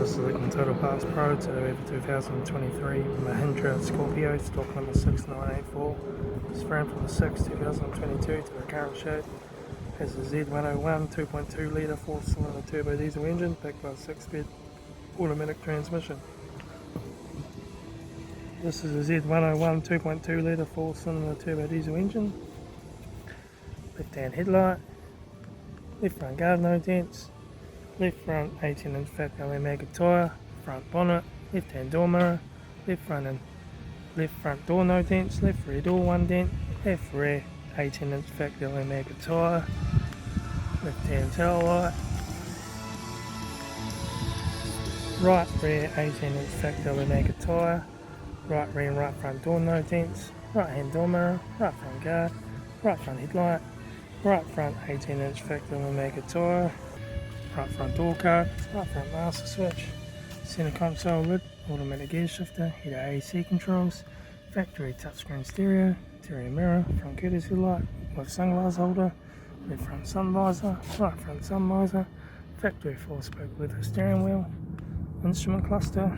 This is looking Total Parts Pro to the 2023 Mahindra Scorpio, stock number 6984. It's frame from the 6th, 2022 to the current shape. Has a Z101 2.2 litre 4-cylinder turbo diesel engine backed by a 6-speed automatic transmission. This is a Z101 2.2 litre 4-cylinder turbo diesel engine. Left hand headlight, left front guard no dents, left front 18-inch factory mega tyre, front bonnet, left hand door mirror, left front door no dents, left rear door 1 dent, left rear 18-inch factory mega tyre, left hand tail light, right rear 18-inch factory mega tyre, right rear and right front door no dents, right hand door mirror, right front guard, right front headlight, right front 18-inch factory mega tyre, right front door card, right front master switch, centre console lid, automatic gear shifter, heater AEC controls, factory touchscreen stereo, interior mirror, front courtesy light with sunglass holder, left front sun visor, right front sun visor, factory 4-spoke leather steering wheel, instrument cluster,